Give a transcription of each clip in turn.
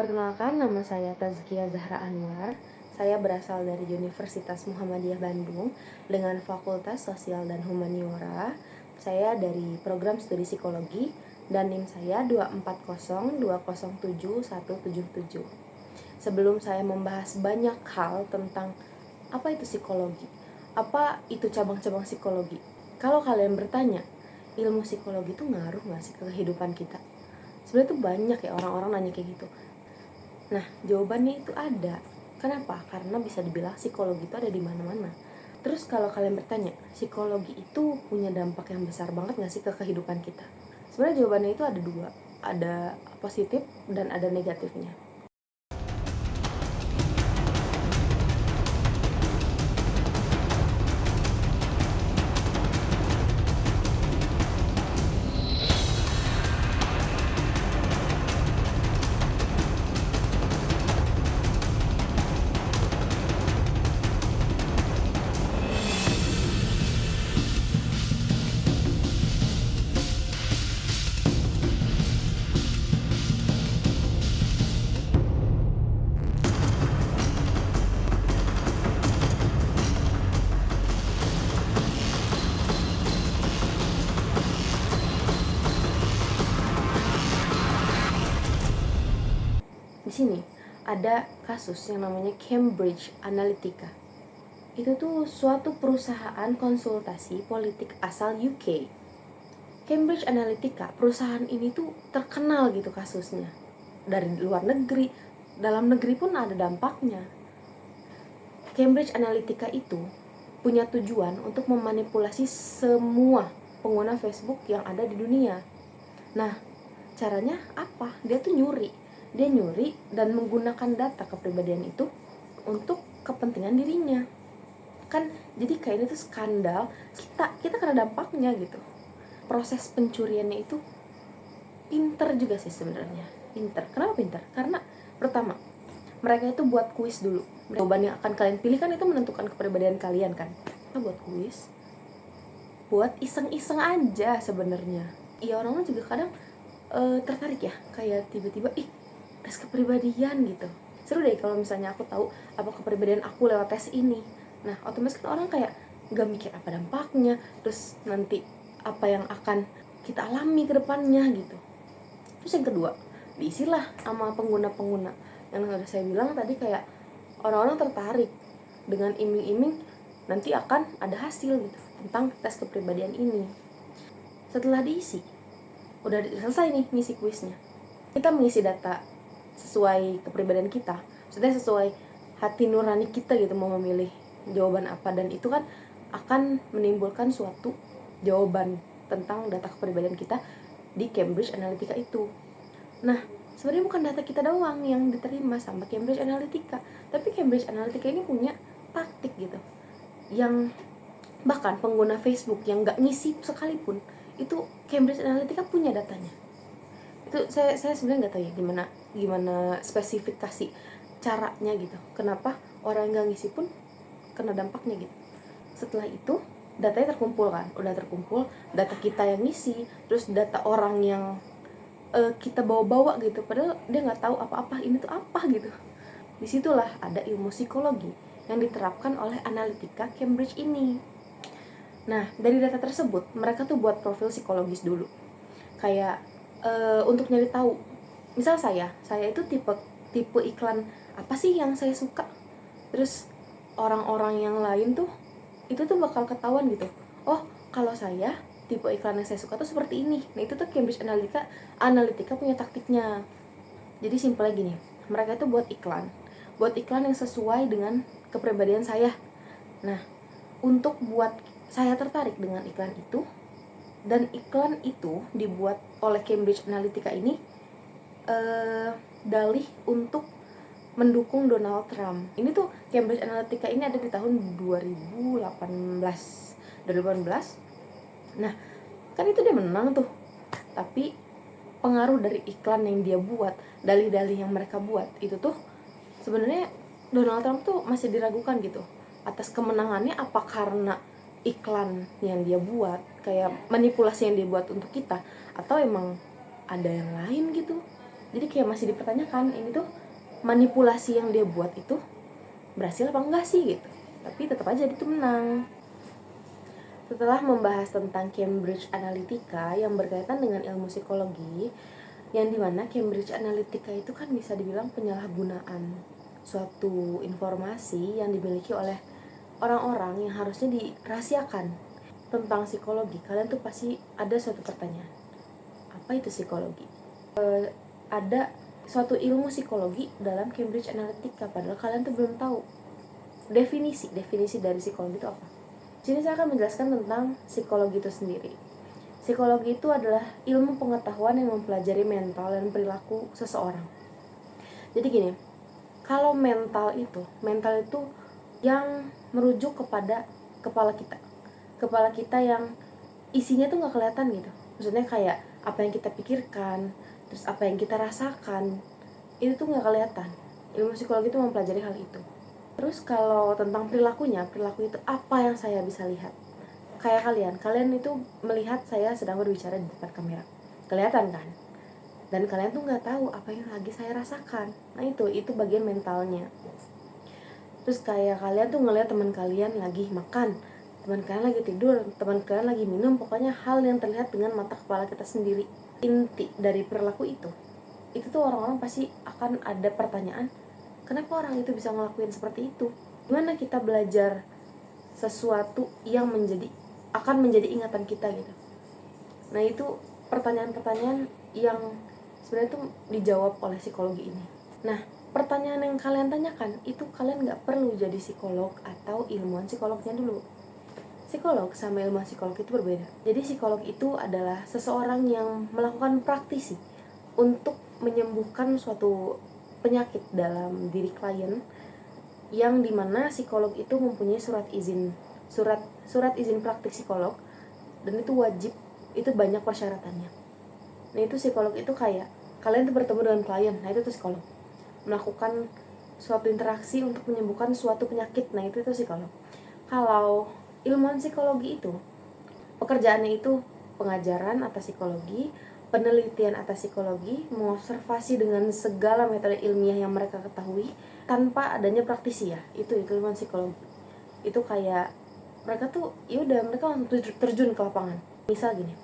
Perkenalkan, nama saya Tazkia Zahra Anwar. Saya berasal dari Universitas Muhammadiyah Bandung dengan Fakultas Sosial dan Humaniora. Saya dari program studi psikologi dan NIM saya 240207177. Sebelum saya membahas banyak hal tentang apa itu psikologi, apa itu cabang-cabang psikologi, kalau kalian bertanya, ilmu psikologi itu ngaruh nggak sih ke kehidupan kita? Sebenarnya tuh banyak ya orang-orang nanya kayak gitu. Nah, jawabannya itu ada. Kenapa? Karena bisa dibilang psikologi itu ada di mana-mana. Terus kalau kalian bertanya, psikologi itu punya dampak yang besar banget nggak sih ke kehidupan kita? Sebenarnya jawabannya itu ada dua. Ada positif dan ada negatifnya. Di sini ada kasus yang namanya Cambridge Analytica. Itu tuh suatu perusahaan konsultasi politik asal UK. Cambridge Analytica, perusahaan ini tuh terkenal gitu kasusnya. Dari luar negeri, dalam negeri pun ada dampaknya. Cambridge Analytica itu punya tujuan untuk memanipulasi semua pengguna Facebook yang ada di dunia. Nah, caranya apa? Dia tuh nyuri. Dia nyuri dan menggunakan data kepribadian itu untuk kepentingan dirinya. Kan jadi kayak ini tuh skandal, kita kena dampaknya gitu. Proses pencuriannya itu pinter juga sih sebenarnya. Pinter. Kenapa pinter? Karena pertama, mereka itu buat kuis dulu. Jawaban yang akan kalian pilih kan itu menentukan kepribadian kalian kan. Kita buat kuis, buat iseng-iseng aja sebenarnya. Iya, orang juga kadang tertarik ya, kayak tiba-tiba tes kepribadian gitu. Seru deh kalau misalnya aku tahu apa kepribadian aku lewat tes ini. Nah, otomatis kan orang kayak gak mikir apa dampaknya, terus nanti apa yang akan kita alami ke depannya gitu. Terus yang kedua, diisilah sama pengguna-pengguna. Yang udah saya bilang tadi, kayak orang-orang tertarik dengan iming-iming nanti akan ada hasil gitu tentang tes kepribadian ini. Setelah diisi, udah selesai nih ngisi kuisnya. Kita mengisi data sesuai kepribadian kita, maksudnya sesuai hati nurani kita gitu, mau memilih jawaban apa, dan itu kan akan menimbulkan suatu jawaban tentang data kepribadian kita di Cambridge Analytica itu. Nah, sebenarnya bukan data kita doang yang diterima sama Cambridge Analytica, tapi Cambridge Analytica ini punya taktik gitu, yang bahkan pengguna Facebook yang nggak ngisi sekalipun itu Cambridge Analytica punya datanya. Itu saya sebenarnya nggak tahu ya gimana spesifikasi caranya gitu, kenapa orang yang nggak ngisi pun kena dampaknya gitu. Setelah itu datanya terkumpul kan, udah terkumpul data kita yang ngisi, terus data orang yang kita bawa-bawa gitu, padahal dia nggak tahu apa-apa ini tuh apa gitu. Disitulah ada ilmu psikologi yang diterapkan oleh Analytica Cambridge ini. Nah, dari data tersebut mereka tuh buat profil psikologis dulu, kayak untuk nyari tahu, misal saya itu tipe iklan apa sih yang saya suka, terus orang-orang yang lain tuh itu tuh bakal ketahuan gitu. Oh, kalau saya tipe iklan yang saya suka tuh seperti ini. Nah, itu tuh Cambridge Analytica punya taktiknya. Jadi simpelnya gini, mereka itu buat iklan yang sesuai dengan kepribadian saya. Nah, untuk buat saya tertarik dengan iklan itu, dan iklan itu dibuat oleh Cambridge Analytica ini dalih untuk mendukung Donald Trump. Ini tuh Cambridge Analytica ini ada di tahun 2018. Nah, kan itu dia menang tuh. Tapi pengaruh dari iklan yang dia buat, dalih-dalih yang mereka buat, itu tuh sebenarnya Donald Trump tuh masih diragukan gitu atas kemenangannya, apa karena iklan yang dia buat, kayak manipulasi yang dia buat untuk kita, atau emang ada yang lain gitu. Jadi kayak masih dipertanyakan, ini tuh manipulasi yang dia buat itu berhasil apa enggak sih gitu. Tapi tetap aja dia tuh menang. Setelah membahas tentang Cambridge Analytica yang berkaitan dengan ilmu psikologi, yang dimana Cambridge Analytica itu kan bisa dibilang penyalahgunaan suatu informasi yang dimiliki oleh orang-orang yang harusnya dirahasiakan tentang psikologi. Kalian tuh pasti ada suatu pertanyaan, apa itu psikologi? Ada suatu ilmu psikologi dalam Cambridge Analytica, padahal kalian tuh belum tahu definisi dari psikologi itu apa. Sini saya akan menjelaskan tentang psikologi itu sendiri. Psikologi itu adalah ilmu pengetahuan yang mempelajari mental dan perilaku seseorang. Jadi gini, kalau mental itu yang merujuk kepada kepala kita. Kepala kita yang isinya tuh nggak kelihatan gitu. Maksudnya kayak apa yang kita pikirkan, terus apa yang kita rasakan, itu tuh nggak kelihatan. Ilmu psikologi itu mempelajari hal itu. Terus kalau tentang perilakunya, perilaku itu apa yang saya bisa lihat? Kayak kalian itu melihat saya sedang berbicara di depan kamera, kelihatan kan? Dan kalian tuh nggak tahu apa yang lagi saya rasakan. Nah itu bagian mentalnya. Terus kayak kalian tuh ngelihat teman kalian lagi makan, teman kalian lagi tidur, teman kalian lagi minum, pokoknya hal yang terlihat dengan mata kepala kita sendiri. Inti dari perilaku itu tuh orang-orang pasti akan ada pertanyaan, kenapa orang itu bisa ngelakuin seperti itu? Gimana kita belajar sesuatu yang akan menjadi ingatan kita gitu. Nah itu pertanyaan-pertanyaan yang sebenarnya tuh dijawab oleh psikologi ini. Nah pertanyaan yang kalian tanyakan itu kalian nggak perlu jadi psikolog atau ilmuwan psikolognya dulu. Psikolog sama ilmuwan psikolog itu berbeda. Jadi psikolog itu adalah seseorang yang melakukan praktisi untuk menyembuhkan suatu penyakit dalam diri klien, yang dimana psikolog itu mempunyai surat izin praktik psikolog, dan itu wajib, itu banyak persyaratannya. Nah itu psikolog itu kayak kalian tuh bertemu dengan klien, nah itu tuh psikolog melakukan suatu interaksi untuk menyembuhkan suatu penyakit, nah itu psikolog. Kalau ilmuwan psikologi itu pekerjaannya itu pengajaran atas psikologi, penelitian atas psikologi, mengobservasi dengan segala metode ilmiah yang mereka ketahui tanpa adanya praktisi ya. Itu ilmuwan psikologi. Itu kayak mereka tuh yaudah mereka langsung terjun ke lapangan. Misal gini,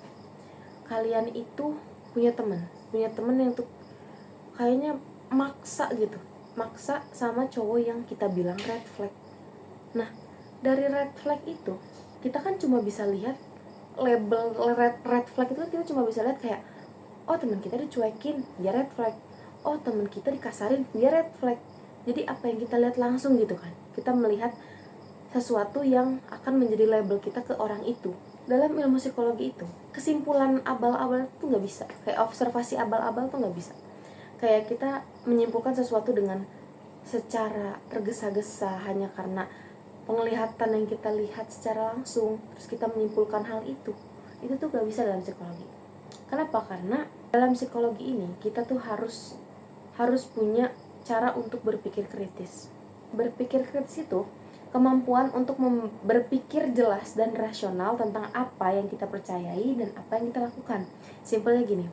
kalian itu punya teman yang tuh kayaknya maksa sama cowok yang kita bilang red flag. Nah dari red flag itu kita kan cuma bisa lihat label red flag itu kan kita cuma bisa lihat kayak, oh teman kita dicuekin, dia red flag. Oh teman kita dikasarin, dia red flag. Jadi apa yang kita lihat langsung gitu kan, kita melihat sesuatu yang akan menjadi label kita ke orang itu. Dalam ilmu psikologi itu kesimpulan abal-abal tuh nggak bisa, kayak observasi abal-abal tuh nggak bisa. Kayak kita menyimpulkan sesuatu dengan secara tergesa-gesa hanya karena penglihatan yang kita lihat secara langsung, terus kita menyimpulkan hal itu tuh gak bisa dalam psikologi. Kenapa? Karena dalam psikologi ini kita tuh harus punya cara untuk berpikir kritis. Berpikir kritis itu kemampuan untuk berpikir jelas dan rasional tentang apa yang kita percayai dan apa yang kita lakukan. Simpelnya gini,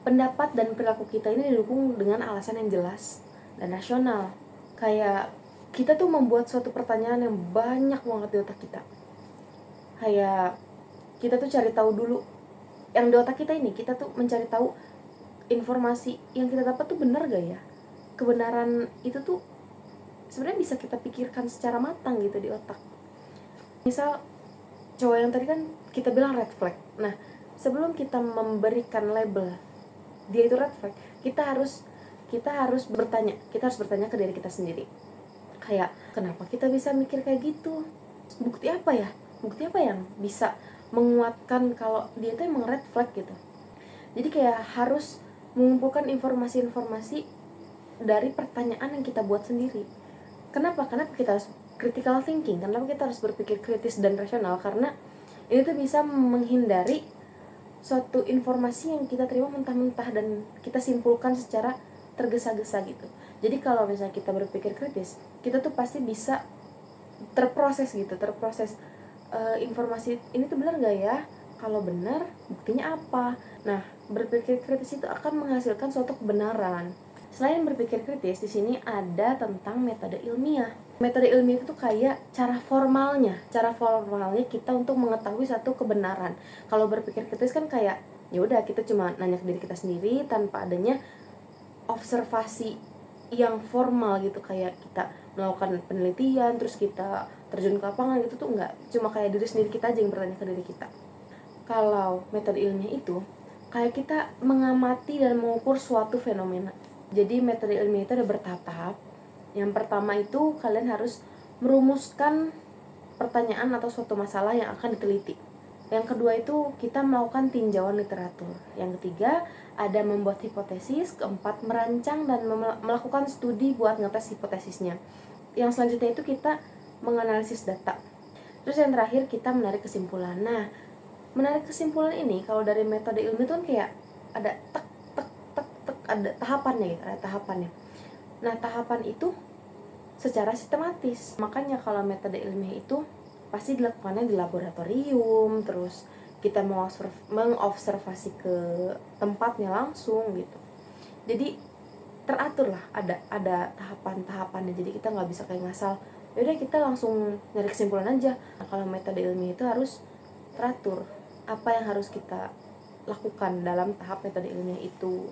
pendapat dan perilaku kita ini didukung dengan alasan yang jelas dan rasional. Kayak kita tuh membuat suatu pertanyaan yang banyak banget di otak kita. Kayak kita tuh cari tahu dulu yang di otak kita ini, kita tuh mencari tahu informasi yang kita dapat tuh benar gak ya. Kebenaran itu tuh sebenarnya bisa kita pikirkan secara matang gitu di otak. Misal cowok yang tadi kan kita bilang red flag. Nah sebelum kita memberikan label dia itu red flag, kita harus bertanya ke diri kita sendiri. Kayak kenapa kita bisa mikir kayak gitu? Bukti apa yang bisa menguatkan kalau dia itu emang red flag gitu. Jadi kayak harus mengumpulkan informasi-informasi dari pertanyaan yang kita buat sendiri. Kenapa kita harus critical thinking? Kenapa kita harus berpikir kritis dan rasional? Karena ini tuh bisa menghindari suatu informasi yang kita terima mentah-mentah dan kita simpulkan secara tergesa-gesa gitu. Jadi kalau misalnya kita berpikir kritis, kita tuh pasti bisa terproses informasi ini tuh benar gak ya? Kalau benar, buktinya apa? Nah, berpikir kritis itu akan menghasilkan suatu kebenaran. Selain berpikir kritis, di sini ada tentang metode ilmiah. Metode ilmiah itu kayak cara formalnya kita untuk mengetahui satu kebenaran. Kalau berpikir kritis kan kayak ya udah kita cuma nanya ke diri kita sendiri tanpa adanya observasi yang formal gitu, kayak kita melakukan penelitian terus kita terjun ke lapangan gitu tuh enggak, cuma kayak diri sendiri kita aja yang bertanya ke diri kita. Kalau metode ilmiah itu kayak kita mengamati dan mengukur suatu fenomena. Jadi metode ilmiah itu ada bertahap. Yang pertama itu kalian harus merumuskan pertanyaan atau suatu masalah yang akan diteliti. Yang kedua itu kita melakukan tinjauan literatur. Yang ketiga ada membuat hipotesis. Keempat merancang dan melakukan studi buat ngetes hipotesisnya. Yang selanjutnya itu kita menganalisis data. Terus yang terakhir kita menarik kesimpulan. Nah, menarik kesimpulan ini kalau dari metode ilmiah itu kan kayak ada tek tek tek tek, ada tahapannya gitu, ada tahapannya. Nah, tahapan itu secara sistematis. Makanya kalau metode ilmiah itu pasti dilakukannya di laboratorium, terus kita mengobservasi ke tempatnya langsung gitu. Jadi teratur lah, ada tahapan-tahapannya. Jadi kita nggak bisa kayak ngasal, yaudah kita langsung nyari kesimpulan aja. Nah, kalau metode ilmiah itu harus teratur apa yang harus kita lakukan dalam tahap metode ilmiah itu.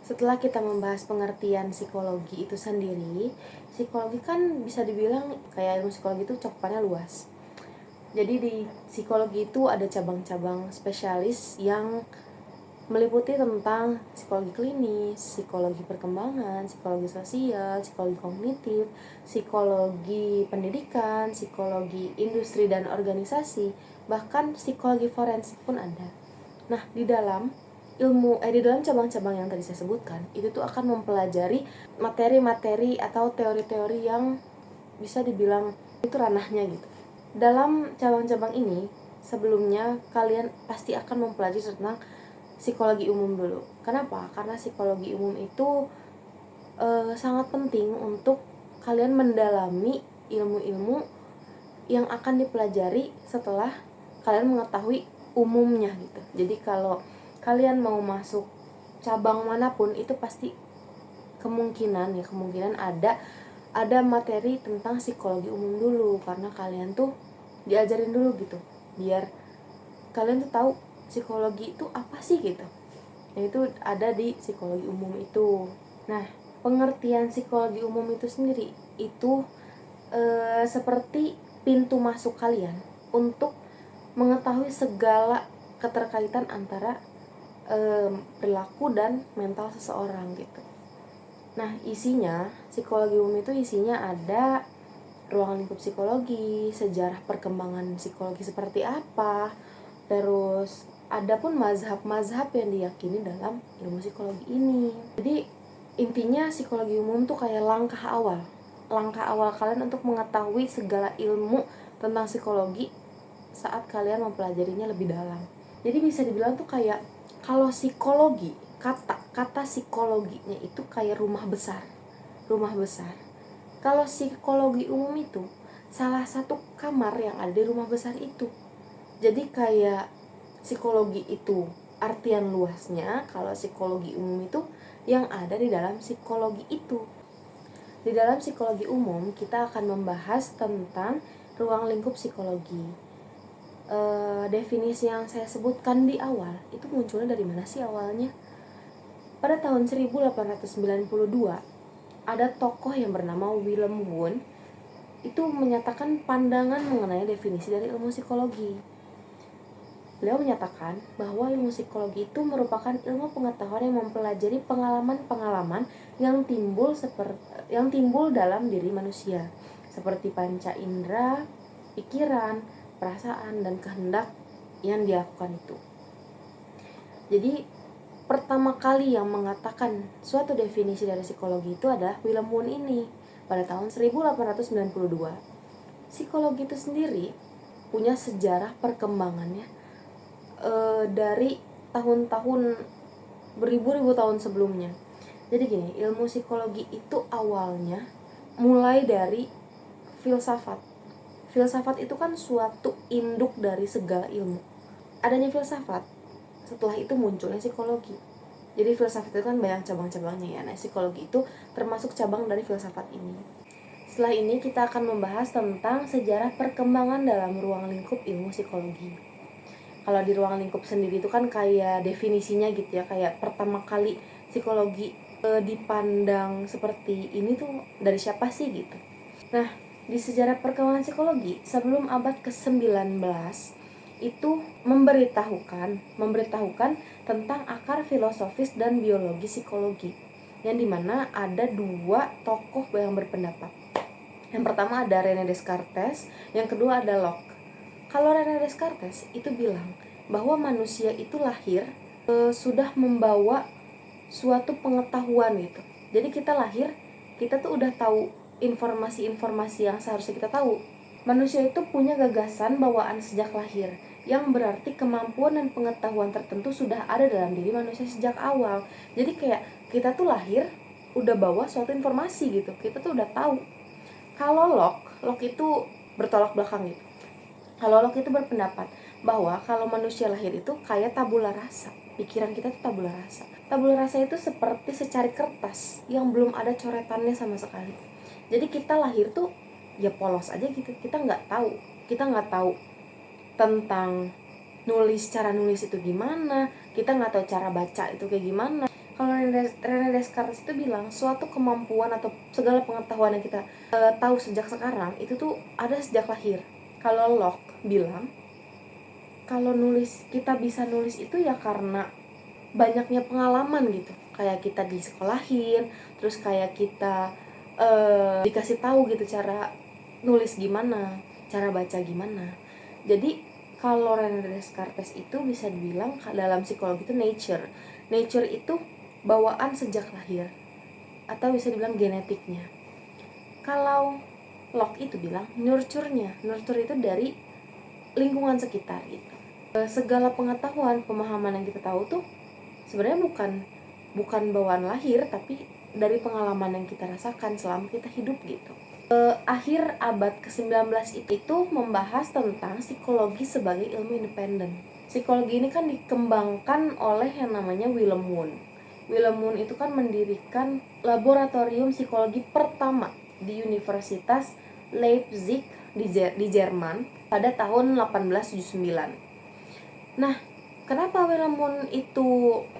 Setelah kita membahas pengertian psikologi itu sendiri, psikologi kan bisa dibilang kayak ilmu psikologi itu cakupannya luas. Jadi di psikologi itu ada cabang-cabang spesialis yang meliputi tentang psikologi klinis, psikologi perkembangan, psikologi sosial, psikologi kognitif, psikologi pendidikan, psikologi industri dan organisasi, bahkan psikologi forensik pun ada. Nah, di dalam cabang-cabang yang tadi saya sebutkan, itu tuh akan mempelajari materi-materi atau teori-teori yang bisa dibilang itu ranahnya gitu. Dalam cabang-cabang ini, sebelumnya kalian pasti akan mempelajari tentang psikologi umum dulu. Kenapa? Karena psikologi umum itu sangat penting untuk kalian mendalami ilmu-ilmu yang akan dipelajari setelah kalian mengetahui umumnya gitu. Jadi kalau kalian mau masuk cabang manapun itu pasti kemungkinan ada materi tentang psikologi umum dulu, karena kalian tuh diajarin dulu gitu biar kalian tuh tahu psikologi itu apa sih gitu. Nah, itu ada di psikologi umum itu. Nah, pengertian psikologi umum itu sendiri itu seperti pintu masuk kalian untuk mengetahui segala keterkaitan antara perilaku dan mental seseorang gitu. Nah, isinya psikologi umum itu isinya ada ruang lingkup psikologi, sejarah perkembangan psikologi seperti apa, terus ada pun mazhab-mazhab yang diyakini dalam ilmu psikologi ini. Jadi intinya psikologi umum tuh kayak langkah awal kalian untuk mengetahui segala ilmu tentang psikologi saat kalian mempelajarinya lebih dalam. Jadi bisa dibilang tuh kayak kalau psikologi, kata psikologinya itu kayak rumah besar. Kalau psikologi umum itu salah satu kamar yang ada di rumah besar itu. Jadi kayak psikologi itu artian luasnya, kalau psikologi umum itu yang ada di dalam psikologi itu. Di dalam psikologi umum kita akan membahas tentang ruang lingkup psikologi. Definisi yang saya sebutkan di awal itu munculnya dari mana sih awalnya? Pada tahun 1892 ada tokoh yang bernama Wilhelm Wundt itu menyatakan pandangan mengenai definisi dari ilmu psikologi. Beliau menyatakan bahwa ilmu psikologi itu merupakan ilmu pengetahuan yang mempelajari pengalaman-pengalaman yang timbul dalam diri manusia, seperti panca indera, pikiran, perasaan, dan kehendak yang dilakukan itu. Jadi pertama kali yang mengatakan suatu definisi dari psikologi itu adalah Wilhelm Wundt ini pada tahun 1892. Psikologi itu sendiri punya sejarah perkembangannya dari tahun-tahun beribu-ribu tahun sebelumnya. Jadi gini, ilmu psikologi itu awalnya mulai dari filsafat. Filsafat itu kan suatu induk dari segala ilmu. adanya filsafat, setelah itu munculnya psikologi. Jadi filsafat itu kan banyak cabang-cabangnya ya. Nah, psikologi itu termasuk cabang dari filsafat ini. Setelah ini kita akan membahas tentang sejarah perkembangan dalam ruang lingkup ilmu psikologi. Kalau di ruang lingkup sendiri itu kan kayak definisinya gitu ya, kayak pertama kali psikologi dipandang seperti ini tuh dari siapa sih gitu. Nah, di sejarah perkembangan psikologi sebelum abad ke-19 itu memberitahukan tentang akar filosofis dan biologi psikologi, yang dimana ada dua tokoh yang berpendapat. Yang pertama ada René Descartes, yang kedua ada Locke. Kalau René Descartes itu bilang bahwa manusia itu lahir sudah membawa suatu pengetahuan gitu. Jadi kita lahir, kita tuh udah tahu informasi-informasi yang seharusnya kita tahu. Manusia itu punya gagasan bawaan sejak lahir, yang berarti kemampuan dan pengetahuan tertentu sudah ada dalam diri manusia sejak awal. Jadi kayak kita tuh lahir udah bawa suatu informasi gitu, kita tuh udah tahu. Kalau Locke itu bertolak belakang gitu. Kalau Locke itu berpendapat bahwa kalau manusia lahir itu kayak tabula rasa. Pikiran kita tuh tabula rasa. Tabula rasa itu seperti secari kertas yang belum ada coretannya sama sekali. Jadi kita lahir tuh ya polos aja gitu. Kita nggak tahu tentang cara nulis itu gimana. Kita nggak tahu cara baca itu kayak gimana. Kalau René Descartes itu bilang suatu kemampuan atau segala pengetahuan yang kita tahu sejak sekarang itu tuh ada sejak lahir. Kalau Locke bilang kalau kita bisa nulis itu ya karena banyaknya pengalaman gitu, kayak kita disekolahin, terus kayak kita dikasih tahu gitu cara nulis gimana, cara baca gimana. Jadi kalau René Descartes itu bisa dibilang dalam psikologi itu nature itu bawaan sejak lahir, atau bisa dibilang genetiknya. Kalau Locke itu bilang nurture itu dari lingkungan sekitar gitu. Segala pengetahuan, pemahaman yang kita tahu tuh sebenarnya bukan bawaan lahir, tapi dari pengalaman yang kita rasakan selama kita hidup gitu. Akhir abad ke-19 itu membahas tentang psikologi sebagai ilmu independen. Psikologi ini kan dikembangkan oleh yang namanya Wilhelm Wundt. Wilhelm Wundt itu kan mendirikan laboratorium psikologi pertama di Universitas Leipzig di Jerman pada tahun 1879. Nah, kenapa Wilhelm Wundt itu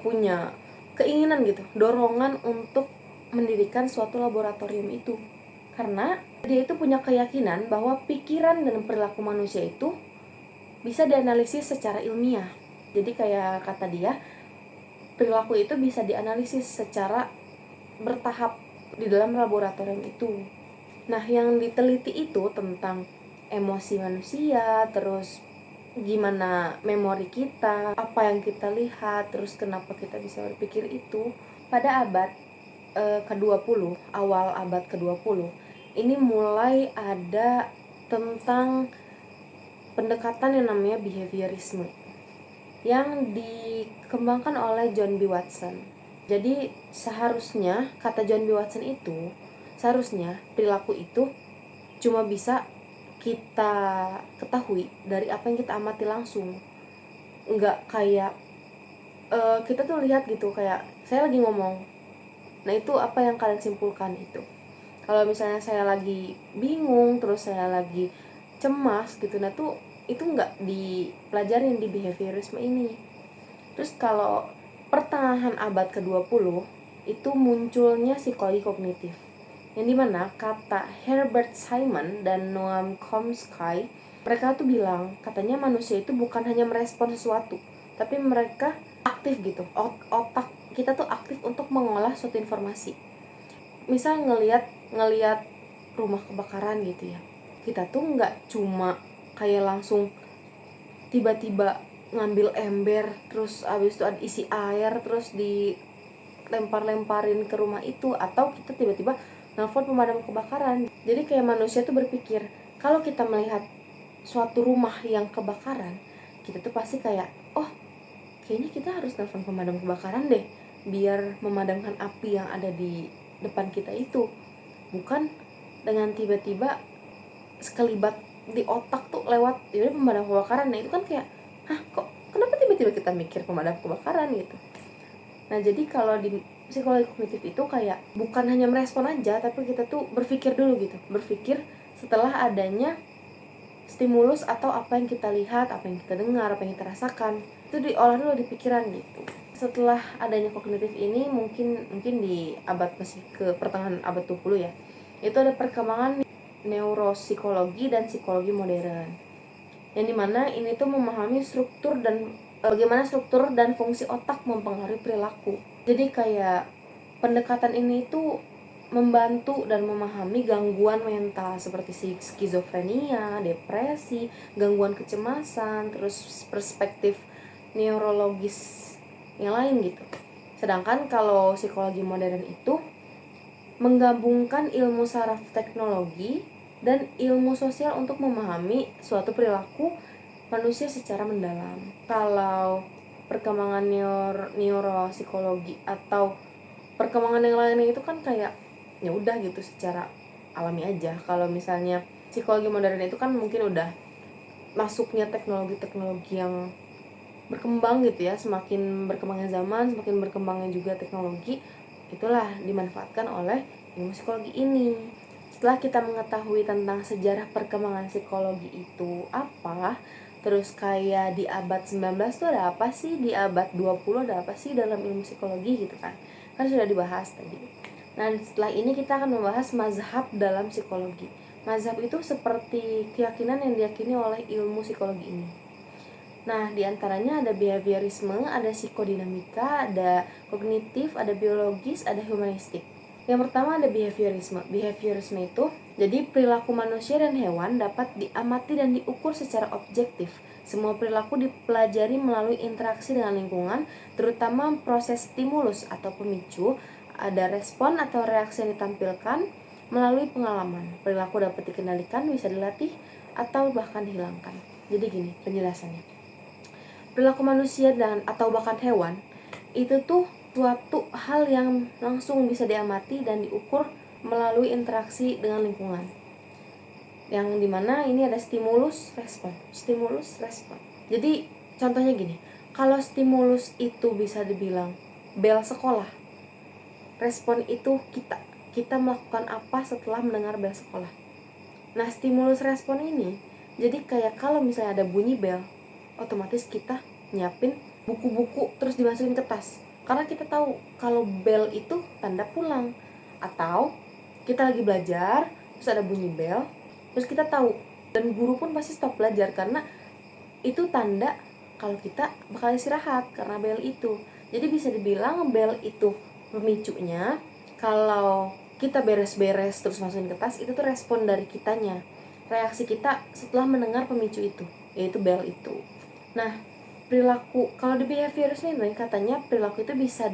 punya keinginan gitu, dorongan untuk mendirikan suatu laboratorium itu? Karena dia itu punya keyakinan bahwa pikiran dan perilaku manusia itu bisa dianalisis secara ilmiah. Jadi kayak kata dia, perilaku itu bisa dianalisis secara bertahap di dalam laboratorium itu. Nah, yang diteliti itu tentang emosi manusia, terus gimana memori kita, apa yang kita lihat, terus kenapa kita bisa berpikir itu. Pada abad ke-20, awal abad ke-20, ini mulai ada tentang pendekatan yang namanya behaviorisme yang dikembangkan oleh John B. Watson. Jadi seharusnya, kata John B. Watson itu, seharusnya perilaku itu cuma bisa kita ketahui dari apa yang kita amati langsung. Enggak kayak kita tuh lihat gitu, kayak saya lagi ngomong, nah itu apa yang kalian simpulkan itu. Kalau misalnya saya lagi bingung, terus saya lagi cemas gitu, nah tuh itu nggak dipelajarin di behaviorisme ini. Terus kalau pertengahan abad ke-20 itu munculnya psikologi kognitif, yang dimana kata Herbert Simon dan Noam Chomsky, mereka tuh bilang katanya manusia itu bukan hanya merespon sesuatu, tapi mereka aktif gitu. Otak kita tuh aktif untuk mengolah suatu informasi. Misal ngelihat rumah kebakaran gitu ya, kita tuh nggak cuma kayak langsung tiba-tiba ngambil ember, terus abis itu ada isi air, terus dilempar-lemparin ke rumah itu, atau kita tiba-tiba nelfon pemadam kebakaran. Jadi kayak manusia tuh berpikir, kalau kita melihat suatu rumah yang kebakaran, kita tuh pasti kayak, oh kayaknya kita harus nelfon pemadam kebakaran deh, biar memadamkan api yang ada di depan kita itu. Bukan dengan tiba-tiba sekelibat di otak tuh lewat, yaudah pemadam kebakaran. Nah itu kan kayak, kok kenapa tiba-tiba kita mikir pemadam kebakaran gitu. Nah jadi kalau di psikologi kognitif itu kayak bukan hanya merespon aja, tapi kita tuh berpikir dulu gitu, berpikir setelah adanya stimulus atau apa yang kita lihat, apa yang kita dengar, apa yang kita rasakan, itu diolah dulu di pikiran gitu. Setelah adanya kognitif ini mungkin di abad masih ke pertengahan abad 20 ya, itu ada perkembangan neuropsikologi dan psikologi modern, yang dimana ini tuh memahami struktur dan bagaimana struktur dan fungsi otak mempengaruhi perilaku. Jadi kayak pendekatan ini tuh membantu dan memahami gangguan mental seperti skizofrenia, depresi, gangguan kecemasan, terus perspektif neurologis yang lain gitu. Sedangkan kalau psikologi modern itu menggabungkan ilmu saraf teknologi dan ilmu sosial untuk memahami suatu perilaku manusia secara mendalam. Kalau perkembangan neuropsikologi atau perkembangan yang lainnya itu kan kayak ya udah gitu secara alami aja. Kalau misalnya psikologi modern itu kan mungkin udah masuknya teknologi-teknologi yang berkembang gitu ya, semakin berkembangnya zaman, semakin berkembangnya juga teknologi, itulah dimanfaatkan oleh ilmu psikologi ini. Setelah kita mengetahui tentang sejarah perkembangan psikologi itu apa, terus kayak di abad 19 tuh ada apa sih, di abad 20 ada apa sih dalam ilmu psikologi gitu kan sudah dibahas tadi. Nah setelah ini kita akan membahas mazhab dalam psikologi. Mazhab itu seperti keyakinan yang diyakini oleh ilmu psikologi ini. Nah, diantaranya ada behaviorisme, ada psikodinamika, ada kognitif, ada biologis, ada humanistik. Yang pertama ada behaviorisme. Behaviorisme itu, jadi perilaku manusia dan hewan dapat diamati dan diukur secara objektif. Semua perilaku dipelajari melalui interaksi dengan lingkungan, terutama proses stimulus atau pemicu, ada respon atau reaksi yang ditampilkan melalui pengalaman. Perilaku dapat dikendalikan, bisa dilatih, atau bahkan dihilangkan. Jadi gini penjelasannya. Perilaku manusia dan atau bahkan hewan itu tuh suatu hal yang langsung bisa diamati dan diukur melalui interaksi dengan lingkungan, yang dimana ini ada stimulus respon. Jadi contohnya gini, kalau stimulus itu bisa dibilang bel sekolah, respon itu kita melakukan apa setelah mendengar bel sekolah. Nah stimulus respon ini jadi kayak kalau misalnya ada bunyi bel, otomatis kita nyiapin buku-buku terus dimasukin ke tas, karena kita tahu kalau bel itu tanda pulang. Atau kita lagi belajar terus ada bunyi bel, terus kita tahu, dan guru pun pasti stop belajar karena itu tanda kalau kita bakal istirahat karena bel itu. Jadi bisa dibilang bel itu pemicunya. Kalau kita beres-beres terus masukin ke tas, itu tuh respon dari kitanya, reaksi kita setelah mendengar pemicu itu, yaitu bel itu. Nah perilaku, kalau di behaviorisme ini katanya perilaku itu bisa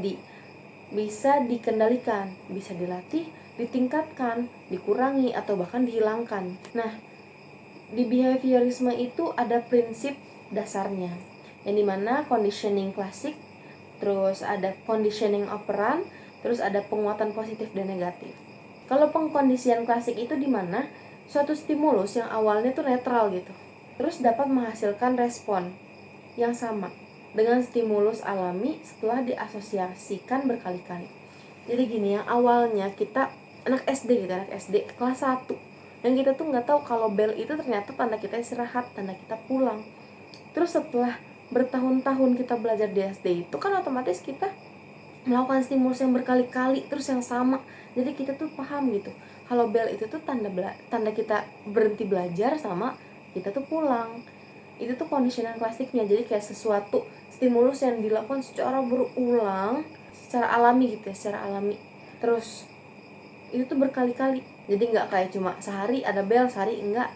dikendalikan, bisa dilatih, ditingkatkan, dikurangi, atau bahkan dihilangkan. Nah, di behaviorisme itu ada prinsip dasarnya, yang dimana conditioning klasik, terus ada conditioning operan, terus ada penguatan positif dan negatif. Kalau pengkondisian klasik itu dimana suatu stimulus yang awalnya tuh netral gitu, terus dapat menghasilkan respon yang sama dengan stimulus alami setelah diasosiasikan berkali-kali. Jadi gini, yang awalnya kita anak SD kelas 1, dan kita tuh nggak tahu kalau bel itu ternyata tanda kita istirahat, tanda kita pulang. Terus setelah bertahun-tahun kita belajar di SD itu kan otomatis kita melakukan stimulus yang berkali-kali terus yang sama. Jadi kita tuh paham gitu kalau bel itu tuh tanda kita berhenti belajar sama kita tuh pulang. Itu tuh conditioning klasiknya. Jadi kayak sesuatu stimulus yang dilakukan secara berulang, secara alami gitu ya, secara alami. Terus itu tuh berkali-kali. Jadi nggak kayak cuma sehari ada bel, sehari enggak,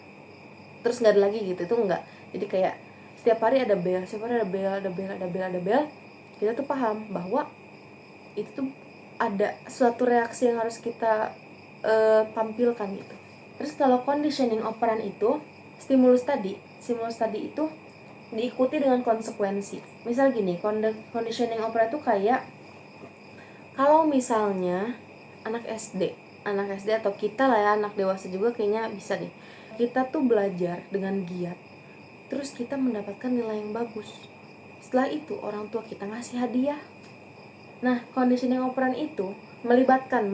terus nggak ada lagi gitu, itu enggak. Jadi kayak setiap hari ada bel, ada bel. Kita tuh paham bahwa itu tuh ada suatu reaksi yang harus kita tampilkan gitu. Terus kalau conditioning operan itu stimulus tadi itu diikuti dengan konsekuensi. Misal gini, conditioning operan itu kayak kalau misalnya anak SD atau kita lah ya, anak dewasa juga kayaknya bisa deh. Kita tuh belajar dengan giat, terus kita mendapatkan nilai yang bagus. Setelah itu orang tua kita ngasih hadiah. Nah, conditioning operan itu melibatkan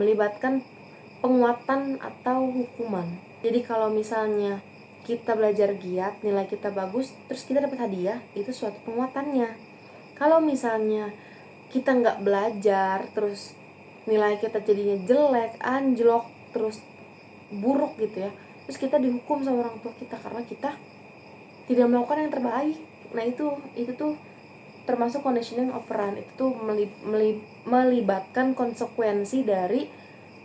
penguatan atau hukuman. Jadi kalau misalnya kita belajar giat, nilai kita bagus, terus kita dapat hadiah, itu suatu penguatannya. Kalau misalnya kita nggak belajar, terus nilai kita jadinya jelek, anjlok, terus buruk gitu ya, terus kita dihukum sama orang tua kita karena kita tidak melakukan yang terbaik. Nah itu tuh termasuk conditioning operan. Itu tuh melibatkan konsekuensi dari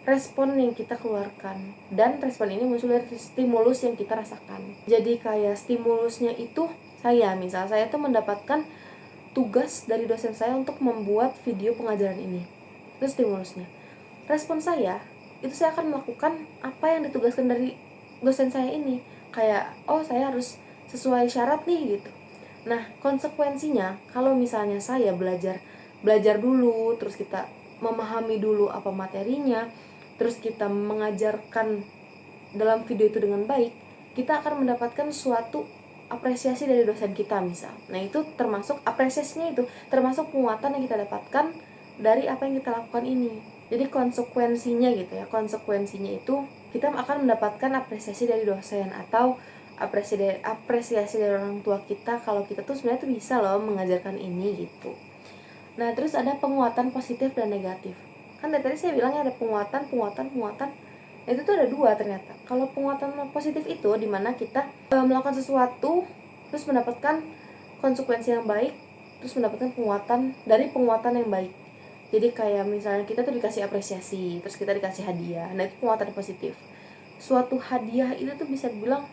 respon yang kita keluarkan, dan respon ini muncul dari stimulus yang kita rasakan. Jadi kayak stimulusnya itu, saya tuh mendapatkan tugas dari dosen saya untuk membuat video pengajaran ini. Itu stimulusnya. Respon saya, itu saya akan melakukan apa yang ditugaskan dari dosen saya ini. Kayak, oh saya harus sesuai syarat nih gitu. Nah, konsekuensinya kalau misalnya saya belajar dulu, terus kita memahami dulu apa materinya, terus kita mengajarkan dalam video itu dengan baik, kita akan mendapatkan suatu apresiasi dari dosen kita misal. Nah, itu termasuk apresiasinya, itu termasuk penguatan yang kita dapatkan dari apa yang kita lakukan ini. Jadi konsekuensinya gitu ya, konsekuensinya itu kita akan mendapatkan apresiasi dari dosen atau apresiasi dari orang tua kita kalau kita tuh sebenarnya tuh bisa loh mengajarkan ini gitu. Nah, terus ada penguatan positif dan negatif. Kan tadi saya bilangnya ada penguatan. Nah, itu tuh ada dua ternyata. Kalau penguatan positif itu dimana kita melakukan sesuatu terus mendapatkan konsekuensi yang baik, terus mendapatkan penguatan yang baik. Jadi kayak misalnya kita tuh dikasih apresiasi, terus kita dikasih hadiah. Nah, itu penguatan positif. Suatu hadiah itu tuh bisa dibilang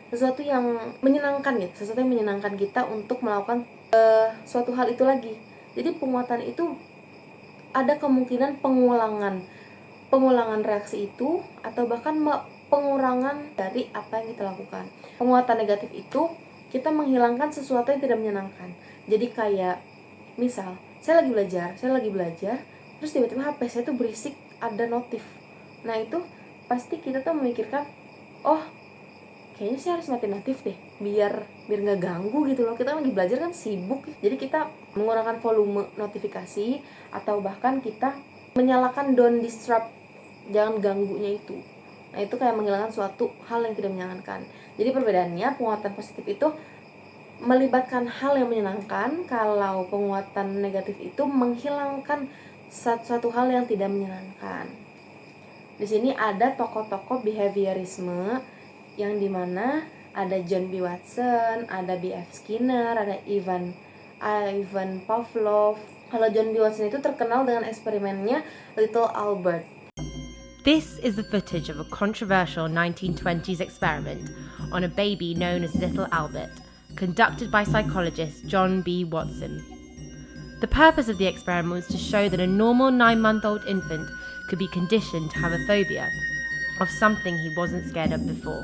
sesuatu yang menyenangkan gitu, sesuatu yang menyenangkan kita untuk melakukan suatu hal itu lagi. Jadi penguatan itu ada kemungkinan pengulangan reaksi itu, atau bahkan pengurangan dari apa yang kita lakukan. Penguatan negatif itu kita menghilangkan sesuatu yang tidak menyenangkan. Jadi kayak misal saya lagi belajar, terus tiba-tiba HP saya tuh berisik, ada notif. Nah, itu pasti kita tuh memikirkan, oh kayaknya sih harus mati notif deh, biar nggak ganggu gitu loh. Kita lagi belajar kan sibuk, jadi kita mengurangkan volume notifikasi, atau bahkan kita menyalakan don't disturb, jangan ganggunya itu. Nah, itu kayak menghilangkan suatu hal yang tidak menyenangkan. Jadi perbedaannya, penguatan positif itu melibatkan hal yang menyenangkan, kalau penguatan negatif itu menghilangkan suatu hal yang tidak menyenangkan. Di sini ada tokoh-tokoh behaviorisme yang dimana ada John B. Watson, ada B.F. Skinner, ada Ivan Pavlov. Kalau John B. Watson itu terkenal dengan eksperimennya Little Albert. This is the footage of a controversial 1920s experiment on a baby known as Little Albert, conducted by psychologist John B. Watson. The purpose of the experiment was to show that a normal 9-month-old infant could be conditioned to have a phobia of something he wasn't scared of before.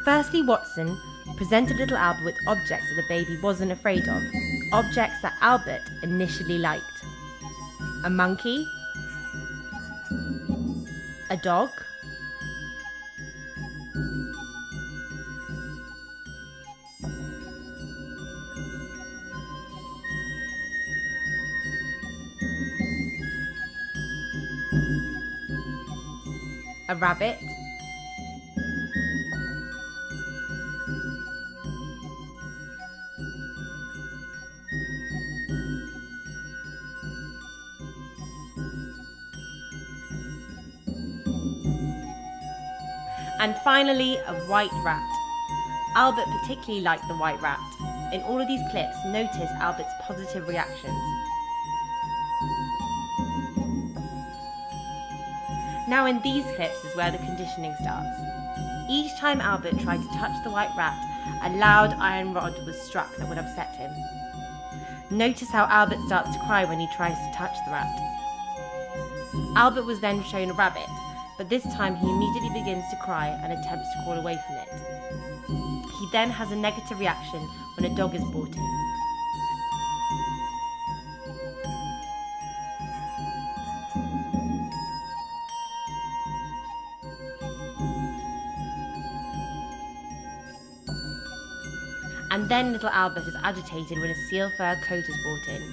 Firstly, Watson presented little Albert with objects that the baby wasn't afraid of, objects that Albert initially liked. A monkey, a dog, a rabbit, and finally a white rat. Albert particularly liked the white rat. In all of these clips, notice Albert's positive reactions. Now in these clips is where the conditioning starts. Each time Albert tried to touch the white rat, a loud iron rod was struck that would upset him. Notice how Albert starts to cry when he tries to touch the rat. Albert was then shown a rabbit, but this time he immediately begins to cry and attempts to crawl away from it. He then has a negative reaction when a dog is brought in. And then little Albert is agitated when a seal fur coat is brought in.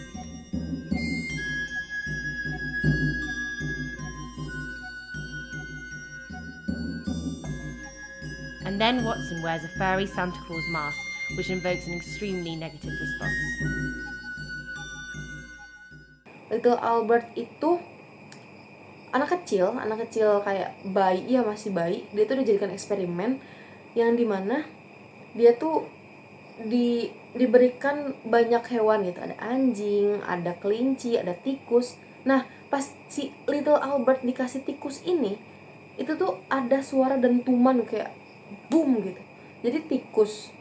And then Watson wears a furry Santa Claus mask, which invokes an extremely negative response. Little Albert itu anak kecil kayak bayi, ya masih bayi. Dia tuh dijadikan eksperimen yang dimana dia tuh diberikan banyak hewan gitu. Ada anjing, ada kelinci, ada tikus. Nah, pas si Little Albert dikasih tikus ini, itu tuh ada suara dentuman kayak boom gitu. Jadi tikus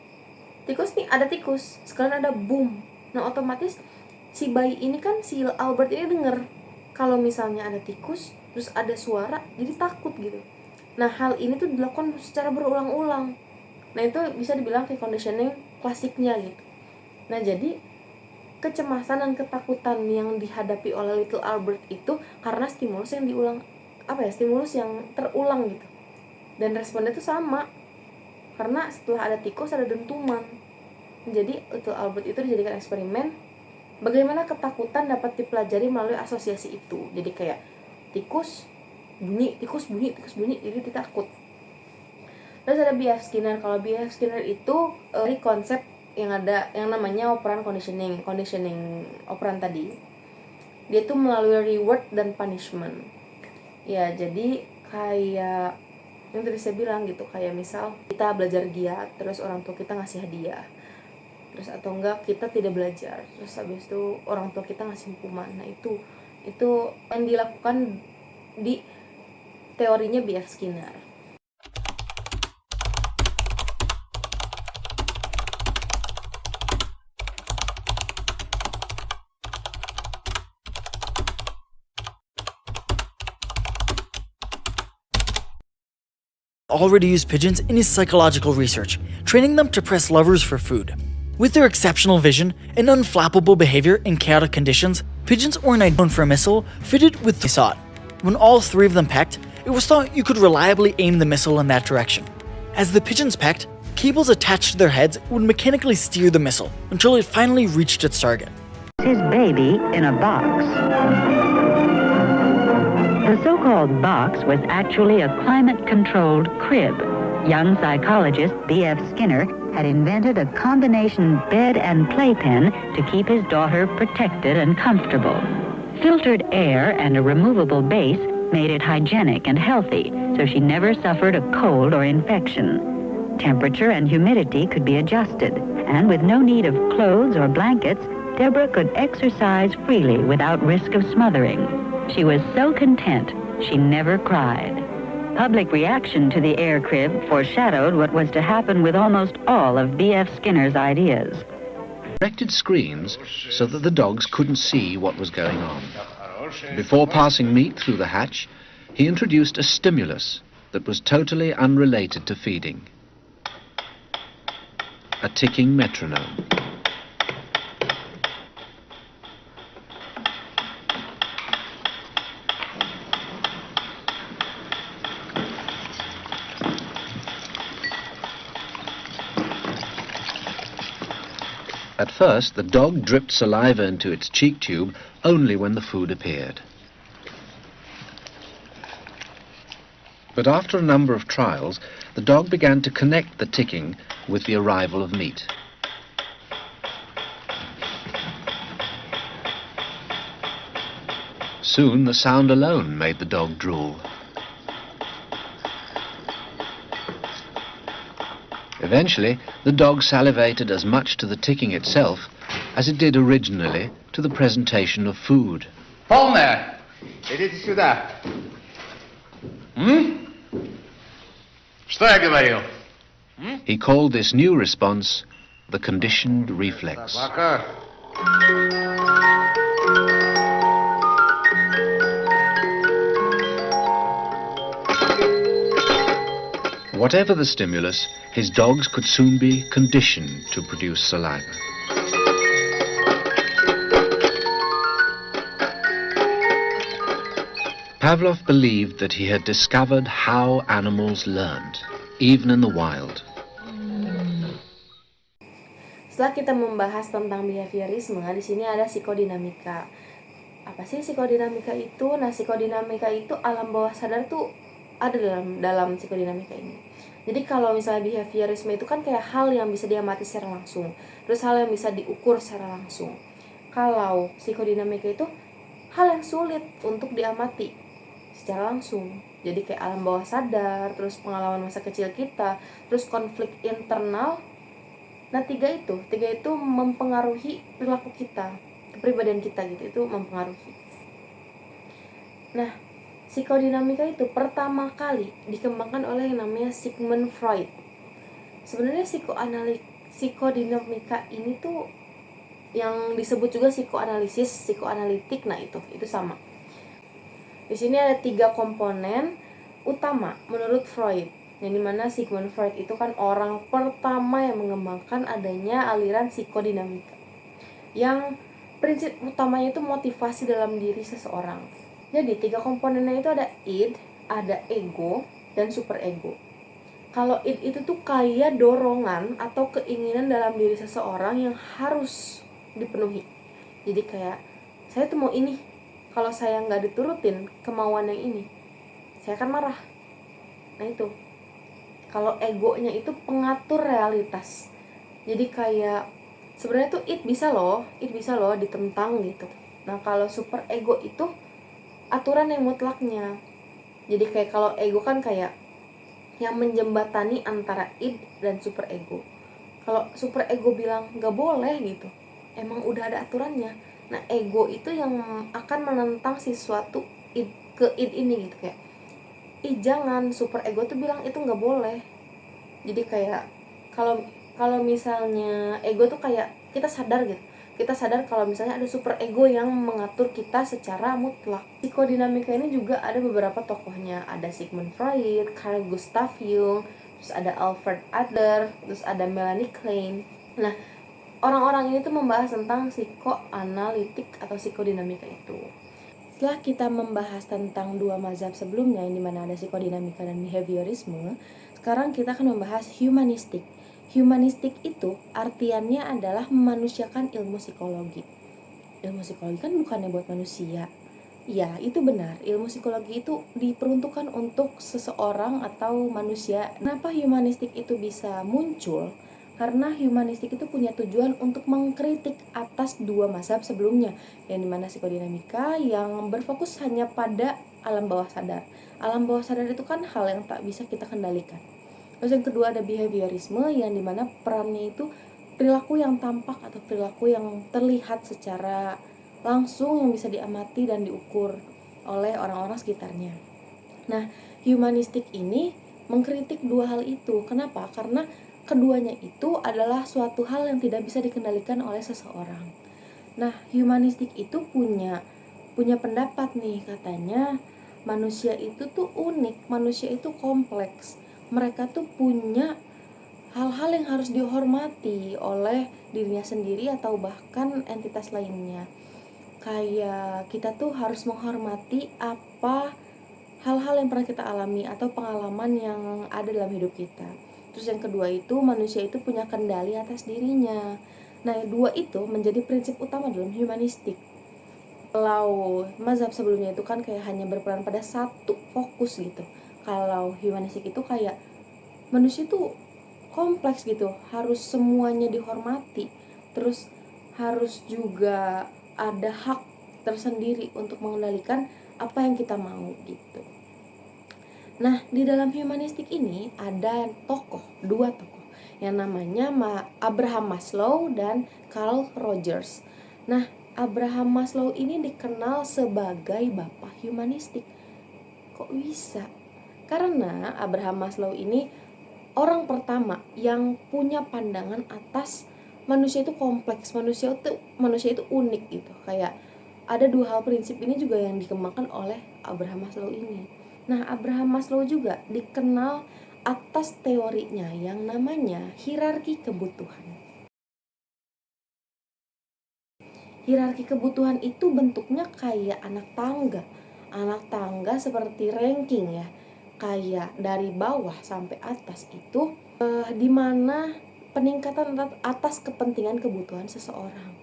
nih, ada tikus, sekalian ada boom. Nah, otomatis si bayi ini kan, si Albert ini denger kalau misalnya ada tikus terus ada suara, jadi takut gitu. Nah, hal ini tuh dilakukan secara berulang-ulang. Nah, itu bisa dibilang kayak conditioning klasiknya gitu. Nah, jadi kecemasan dan ketakutan yang dihadapi oleh Little Albert itu karena stimulus yang stimulus yang terulang gitu. Dan responnya tuh sama, karena setelah ada tikus ada dentuman. Jadi Little Albert itu dijadikan eksperimen bagaimana ketakutan dapat dipelajari melalui asosiasi itu. Jadi kayak tikus bunyi, jadi dia takut. Terus ada B.F. Skinner. Kalau B.F. Skinner itu dari konsep yang ada yang namanya operan conditioning operan tadi. Dia tuh melalui reward dan punishment. Ya, jadi kayak yang tadi saya bilang gitu, kayak misal kita belajar giat, terus orang tua kita ngasih hadiah. Terus atau enggak kita tidak belajar, terus habis itu orang tua kita ngasih hukuman. Nah, itu yang dilakukan di teorinya B.F. Skinner. Already used pigeons in his psychological research, training them to press levers for food. With their exceptional vision and unflappable behavior in chaotic conditions, pigeons were known for a missile fitted with the sought. When all three of them pecked, it was thought you could reliably aim the missile in that direction. As the pigeons pecked, cables attached to their heads would mechanically steer the missile until it finally reached its target. His baby in a box. The so-called box was actually a climate-controlled crib. Young psychologist B.F. Skinner had invented a combination bed and playpen to keep his daughter protected and comfortable. Filtered air and a removable base made it hygienic and healthy, so she never suffered a cold or infection. Temperature and humidity could be adjusted, and with no need of clothes or blankets, Deborah could exercise freely without risk of smothering. She was so content, she never cried. Public reaction to the air crib foreshadowed what was to happen with almost all of B.F. Skinner's ideas. Erected screens so that the dogs couldn't see what was going on. Before passing meat through the hatch, he introduced a stimulus that was totally unrelated to feeding. A ticking metronome. At first, the dog dripped saliva into its cheek tube only when the food appeared. But after a number of trials, the dog began to connect the ticking with the arrival of meat. Soon, the sound alone made the dog drool. Eventually, the dog salivated as much to the ticking itself as it did originally to the presentation of food. Полная! Идите сюда. Что я говорил? He called this new response the conditioned reflex. Собака. Whatever the stimulus, his dogs could soon be conditioned to produce saliva. Pavlov believed that he had discovered how animals learned, even in the wild. setelah kita membahas tentang behaviorisme, di sini ada psikodinamika. Apa sih psikodinamika itu? Nah, psikodinamika itu alam bawah sadar tuh ada dalam psikodinamika ini. Jadi kalau misalnya behaviorisme itu kan kayak hal yang bisa diamati secara langsung, terus hal yang bisa diukur secara langsung. Kalau psikodinamika itu hal yang sulit untuk diamati secara langsung. Jadi kayak alam bawah sadar, terus pengalaman masa kecil kita, terus konflik internal. Nah, tiga itu mempengaruhi perilaku kita, kepribadian kita gitu, itu mempengaruhi. Nah, psikodinamika itu pertama kali dikembangkan oleh yang namanya Sigmund Freud. Sebenarnya psikodinamika ini tuh yang disebut juga psikoanalisis, psikoanalitik, nah itu sama. Di sini ada 3 komponen utama menurut Freud, yang dimana Sigmund Freud itu kan orang pertama yang mengembangkan adanya aliran psikodinamika, yang prinsip utamanya itu motivasi dalam diri seseorang. Jadi 3 komponennya itu ada id, ada ego, dan superego. Kalau id itu tuh kayak dorongan atau keinginan dalam diri seseorang yang harus dipenuhi. Jadi kayak, saya tuh mau ini, kalau saya nggak diturutin kemauan yang ini, saya akan marah. Nah itu. Kalau egonya itu pengatur realitas. Jadi kayak sebenarnya tuh id bisa loh ditentang gitu. Nah kalau super ego itu aturan yang mutlaknya. Jadi kayak kalau ego kan kayak yang menjembatani antara id dan super ego. Kalau super ego bilang nggak boleh gitu, emang udah ada aturannya. Nah ego itu yang akan menentang sesuatu ke id ini gitu, kayak jangan. Super ego tuh bilang itu nggak boleh. Jadi kayak kalau misalnya ego tuh kayak kita sadar kalau misalnya ada super ego yang mengatur kita secara mutlak. Psikodinamika ini juga ada beberapa tokohnya, ada Sigmund Freud, Carl Gustav Jung, terus ada Alfred Adler, terus ada Melanie Klein. Nah, orang-orang ini tuh membahas tentang psikoanalitik atau psikodinamika itu. Setelah kita membahas tentang 2 mazhab sebelumnya, yang dimana ada psikodinamika dan behaviorisme, sekarang kita akan membahas humanistik. Humanistik itu artiannya adalah memanusiakan ilmu psikologi. Ilmu psikologi kan bukannya buat manusia. Ya, itu benar. Ilmu psikologi itu diperuntukkan untuk seseorang atau manusia. Kenapa humanistik itu bisa muncul? Karena humanistik itu punya tujuan untuk mengkritik atas 2 mazhab sebelumnya, yang dimana psikodinamika yang berfokus hanya pada alam bawah sadar. Alam bawah sadar itu kan hal yang tak bisa kita kendalikan. Terus yang kedua ada behaviorisme, yang dimana perannya itu perilaku yang tampak atau perilaku yang terlihat secara langsung, yang bisa diamati dan diukur oleh orang-orang sekitarnya. Nah, humanistik ini mengkritik 2 hal itu. Kenapa? Karena keduanya itu adalah suatu hal yang tidak bisa dikendalikan oleh seseorang. Nah, humanistik itu punya pendapat nih, katanya manusia itu tuh unik, manusia itu kompleks. Mereka tuh punya hal-hal yang harus dihormati oleh dirinya sendiri atau bahkan entitas lainnya. Kayak kita tuh harus menghormati apa hal-hal yang pernah kita alami atau pengalaman yang ada dalam hidup kita. Terus yang kedua itu manusia itu punya kendali atas dirinya. Nah, 2 itu menjadi prinsip utama dalam humanistik. Kalau mazhab sebelumnya itu kan kayak hanya berperan pada satu fokus gitu. Kalau humanistik itu kayak manusia itu kompleks gitu, harus semuanya dihormati, terus harus juga ada hak tersendiri untuk mengendalikan apa yang kita mau gitu. Nah, di dalam humanistik ini ada 2 tokoh yang namanya Abraham Maslow dan Carl Rogers. Nah, Abraham Maslow ini dikenal sebagai bapak humanistik. Kok bisa? Karena Abraham Maslow ini orang pertama yang punya pandangan atas manusia itu kompleks, manusia itu unik gitu. Kayak ada 2 hal prinsip ini juga yang dikembangkan oleh Abraham Maslow ini. Nah, Abraham Maslow juga dikenal atas teorinya yang namanya hierarki kebutuhan. Hierarki kebutuhan itu bentuknya kayak anak tangga seperti ranking ya, kayak dari bawah sampai atas itu, dimana peningkatan atas kepentingan kebutuhan seseorang.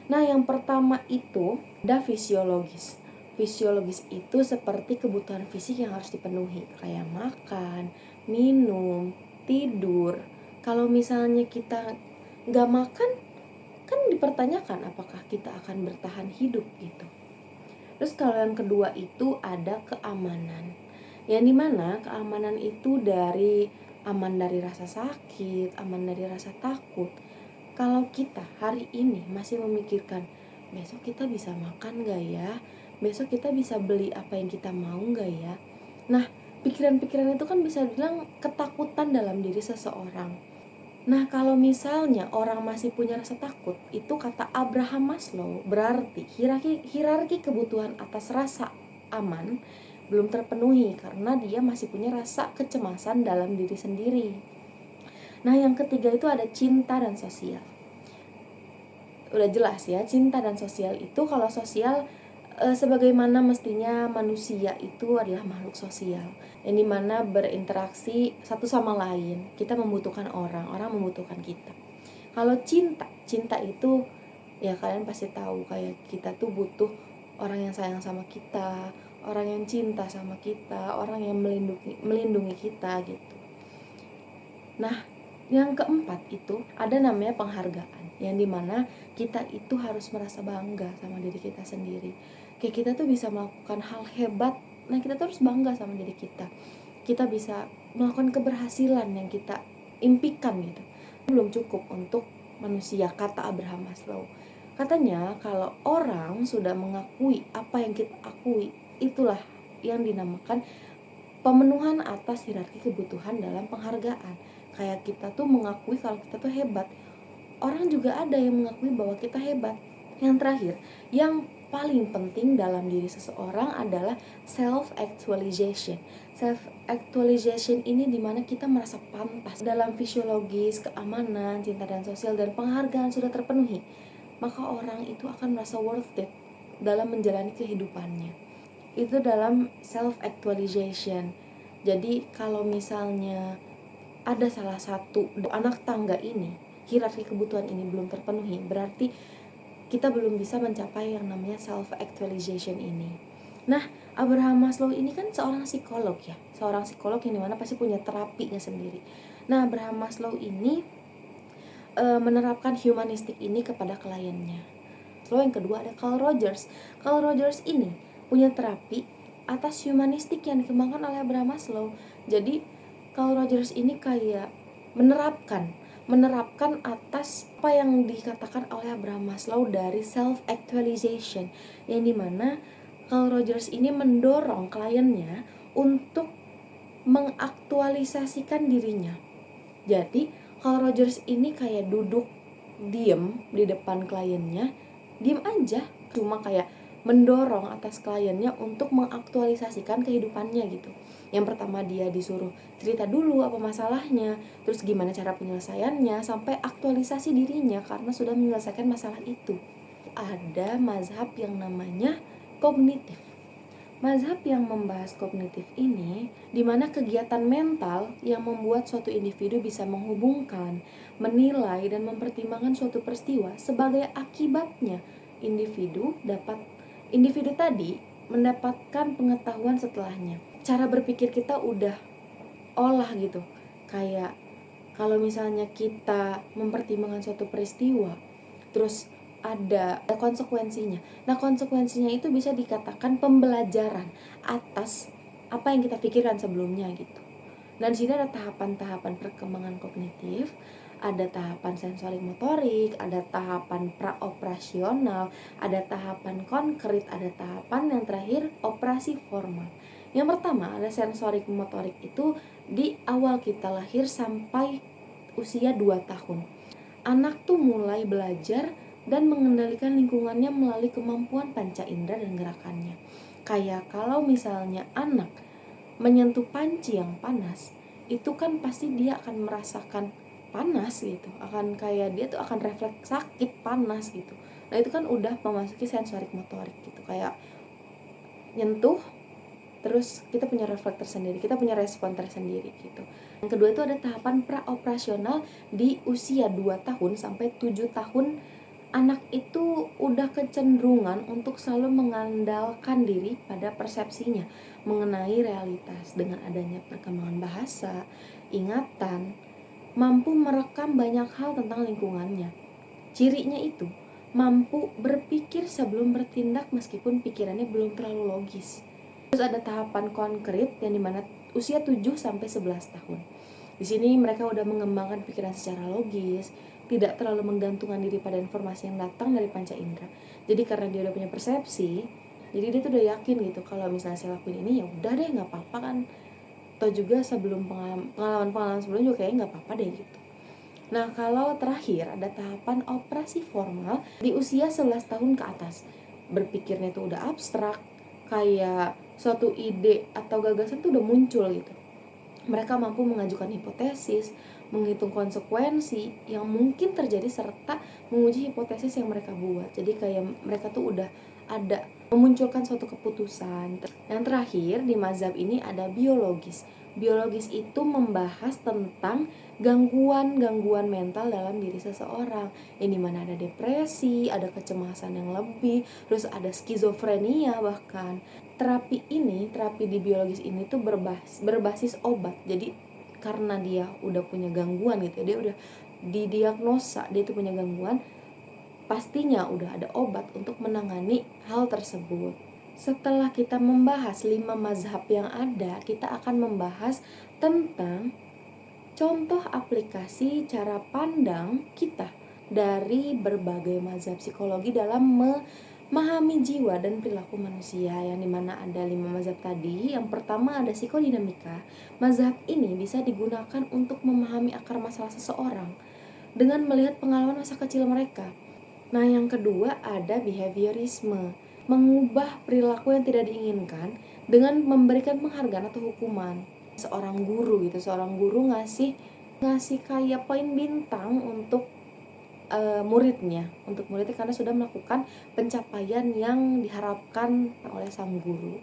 Nah, yang pertama itu ada fisiologis. Fisiologis itu seperti kebutuhan fisik yang harus dipenuhi, kayak makan, minum, tidur. Kalau misalnya kita nggak makan, kan dipertanyakan apakah kita akan bertahan hidup gitu. Terus kalau yang kedua itu ada keamanan, yang dimana keamanan itu aman dari rasa sakit, aman dari rasa takut. Kalau kita hari ini masih memikirkan besok kita bisa makan gak ya, besok kita bisa beli apa yang kita mau gak ya, nah pikiran-pikiran itu kan bisa bilang ketakutan dalam diri seseorang. Nah, kalau misalnya orang masih punya rasa takut, itu kata Abraham Maslow, berarti hierarki kebutuhan atas rasa aman belum terpenuhi karena dia masih punya rasa kecemasan dalam diri sendiri. Nah, yang ketiga itu ada cinta dan sosial. Udah jelas ya, cinta dan sosial itu kalau sosial sebagaimana mestinya manusia itu adalah makhluk sosial yang dimana berinteraksi satu sama lain. Kita membutuhkan orang membutuhkan kita. Kalau cinta itu ya kalian pasti tahu, kayak kita tuh butuh orang yang sayang sama kita, orang yang cinta sama kita, orang yang melindungi kita gitu. Nah, yang keempat itu ada namanya penghargaan, yang dimana kita itu harus merasa bangga sama diri kita sendiri. Kayak kita tuh bisa melakukan hal hebat, nah kita tuh harus bangga sama diri kita. Kita bisa melakukan keberhasilan yang kita impikan gitu. Belum cukup untuk manusia, kata Abraham Maslow. Katanya kalau orang sudah mengakui apa yang kita akui, itulah yang dinamakan pemenuhan atas hierarki kebutuhan dalam penghargaan. Kayak kita tuh mengakui kalau kita tuh hebat, orang juga ada yang mengakui bahwa kita hebat. Yang terakhir, yang paling penting dalam diri seseorang adalah self-actualization. Self-actualization ini dimana kita merasa pantas. Dalam fisiologis, keamanan, cinta dan sosial, dan penghargaan sudah terpenuhi, maka orang itu akan merasa worth it dalam menjalani kehidupannya. Itu dalam self-actualization. Jadi kalau misalnya ada salah satu anak tangga ini, hierarki kebutuhan ini belum terpenuhi, berarti kita belum bisa mencapai yang namanya self-actualization ini. Nah, Abraham Maslow ini kan seorang psikolog ya, seorang psikolog yang dimana pasti punya terapinya sendiri. Nah, Abraham Maslow ini menerapkan humanistik ini kepada kliennya. Lalu yang kedua ada Carl Rogers. Carl Rogers ini punya terapi atas humanistik yang dikembangkan oleh Abraham Maslow. Jadi Carl Rogers ini kayak menerapkan atas apa yang dikatakan oleh Abraham Maslow dari self-actualization, yang dimana Carl Rogers ini mendorong kliennya untuk mengaktualisasikan dirinya. Jadi Carl Rogers ini kayak duduk diem di depan kliennya, diem aja, cuma kayak mendorong atas kliennya untuk mengaktualisasikan kehidupannya gitu. Yang pertama dia disuruh cerita dulu apa masalahnya, terus gimana cara penyelesaiannya, sampai aktualisasi dirinya karena sudah menyelesaikan masalah itu. Ada mazhab yang namanya kognitif. Mazhab yang membahas kognitif ini dimana kegiatan mental yang membuat suatu individu bisa menghubungkan, menilai, dan mempertimbangkan suatu peristiwa sebagai akibatnya individu tadi mendapatkan pengetahuan setelahnya. Cara berpikir kita udah olah gitu. Kayak kalau misalnya kita mempertimbangkan suatu peristiwa, terus ada konsekuensinya. Nah, konsekuensinya itu bisa dikatakan pembelajaran atas apa yang kita pikirkan sebelumnya gitu. Dan di sini ada tahapan-tahapan perkembangan kognitif, ada tahapan sensorik motorik, ada tahapan praoperasional, ada tahapan konkret, ada tahapan yang terakhir operasi formal. Yang pertama ada sensorik motorik, itu di awal kita lahir sampai usia 2 tahun. Anak tuh mulai belajar dan mengendalikan lingkungannya melalui kemampuan panca indera dan gerakannya. Kayak kalau misalnya anak menyentuh panci yang panas, itu kan pasti dia akan merasakan panas gitu, akan kayak dia tuh akan refleks sakit panas gitu. Nah itu kan udah memasuki sensorik motorik gitu, kayak nyentuh terus kita punya refleks tersendiri, kita punya respon tersendiri gitu. Yang kedua itu ada tahapan praoperasional di usia 2 tahun sampai 7 tahun. Anak itu udah kecenderungan untuk selalu mengandalkan diri pada persepsinya mengenai realitas dengan adanya perkembangan bahasa, ingatan, mampu merekam banyak hal tentang lingkungannya. Cirinya itu mampu berpikir sebelum bertindak meskipun pikirannya belum terlalu logis. Terus ada tahapan konkret yang dimana usia 7 sampai 11 tahun. Di sini mereka udah mengembangkan pikiran secara logis, tidak terlalu menggantungkan diri pada informasi yang datang dari panca indera. Jadi karena dia udah punya persepsi, jadi dia tuh udah yakin gitu kalau misalnya saya lakuin ini ya udah deh, nggak apa-apa kan. Atau juga sebelum pengalaman sebelumnya juga kayaknya nggak apa-apa deh gitu. Nah, kalau terakhir ada tahapan operasi formal di usia 11 tahun ke atas. Berpikirnya itu udah abstrak, kayak suatu ide atau gagasan tuh udah muncul gitu. Mereka mampu mengajukan hipotesis, menghitung konsekuensi yang mungkin terjadi serta menguji hipotesis yang mereka buat. Jadi kayak mereka tuh udah ada memunculkan suatu keputusan. Yang terakhir di mazhab ini ada biologis. Biologis itu membahas tentang gangguan-gangguan mental dalam diri seseorang, yang dimana ada depresi, ada kecemasan yang lebih, terus ada skizofrenia bahkan. Terapi di biologis ini tuh berbasis obat. Jadi karena dia udah punya gangguan gitu, dia udah didiagnosa dia itu punya gangguan, pastinya udah ada obat untuk menangani hal tersebut. Setelah kita membahas 5 mazhab yang ada, kita akan membahas tentang contoh aplikasi cara pandang kita dari berbagai mazhab psikologi dalam memahami jiwa dan perilaku manusia, yang dimana ada 5 mazhab tadi. Yang pertama ada psikodinamika. Mazhab ini bisa digunakan untuk memahami akar masalah seseorang dengan melihat pengalaman masa kecil mereka. Nah, yang kedua ada behaviorisme, mengubah perilaku yang tidak diinginkan dengan memberikan penghargaan atau hukuman. Seorang guru ngasih kayak poin bintang untuk muridnya karena sudah melakukan pencapaian yang diharapkan oleh sang guru.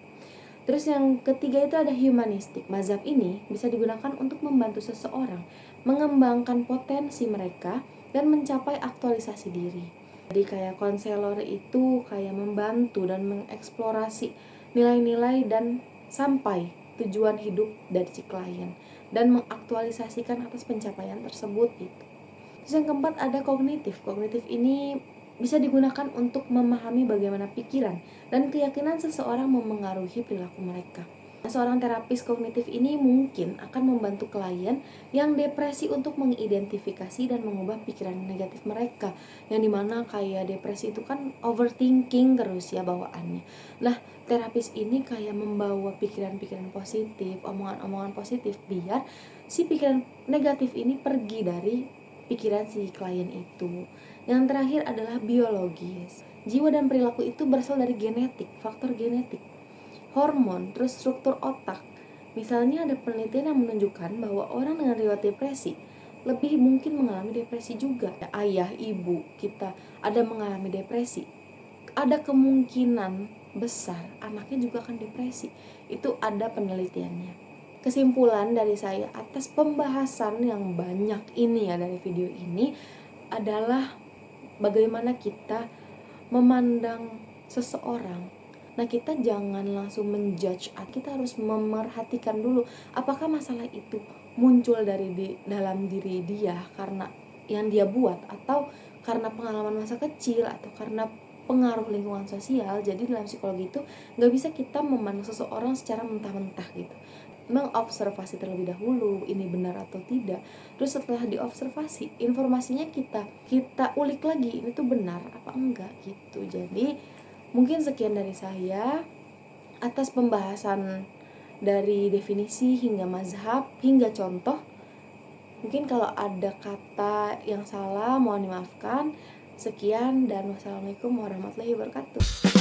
Terus yang ketiga itu ada humanistik. Mazhab ini bisa digunakan untuk membantu seseorang mengembangkan potensi mereka dan mencapai aktualisasi diri. Jadi kayak konselor itu kayak membantu dan mengeksplorasi nilai-nilai dan sampai tujuan hidup dari si klien dan mengaktualisasikan atas pencapaian tersebut gitu. Terus yang keempat ada kognitif. Kognitif ini bisa digunakan untuk memahami bagaimana pikiran dan keyakinan seseorang memengaruhi perilaku mereka. Seorang terapis kognitif ini mungkin akan membantu klien yang depresi untuk mengidentifikasi dan mengubah pikiran negatif mereka, yang dimana kayak depresi itu kan overthinking terus ya bawaannya. Nah, terapis ini kayak membawa pikiran-pikiran positif, omongan-omongan positif biar si pikiran negatif ini pergi dari pikiran si klien itu. Yang terakhir adalah biologis. Jiwa dan perilaku itu berasal dari genetik, faktor genetik, hormon, terus struktur otak. Misalnya ada penelitian yang menunjukkan bahwa orang dengan riwayat depresi lebih mungkin mengalami depresi juga. Ayah, ibu kita ada mengalami depresi, ada kemungkinan besar anaknya juga akan depresi. Itu ada penelitiannya. Kesimpulan dari saya atas pembahasan yang banyak ini ya dari video ini adalah bagaimana kita memandang seseorang. Nah, kita jangan langsung menjudge, kita harus memerhatikan dulu apakah masalah itu muncul dari dalam diri dia karena yang dia buat, atau karena pengalaman masa kecil, atau karena pengaruh lingkungan sosial. Jadi dalam psikologi itu gak bisa kita memandang seseorang secara mentah-mentah gitu, mengobservasi terlebih dahulu ini benar atau tidak. Terus setelah diobservasi, informasinya kita ulik lagi, ini tuh benar apa enggak gitu. Jadi mungkin sekian dari saya atas pembahasan dari definisi hingga mazhab hingga contoh. Mungkin kalau ada kata yang salah mohon dimaafkan. Sekian dan wassalamualaikum warahmatullahi wabarakatuh.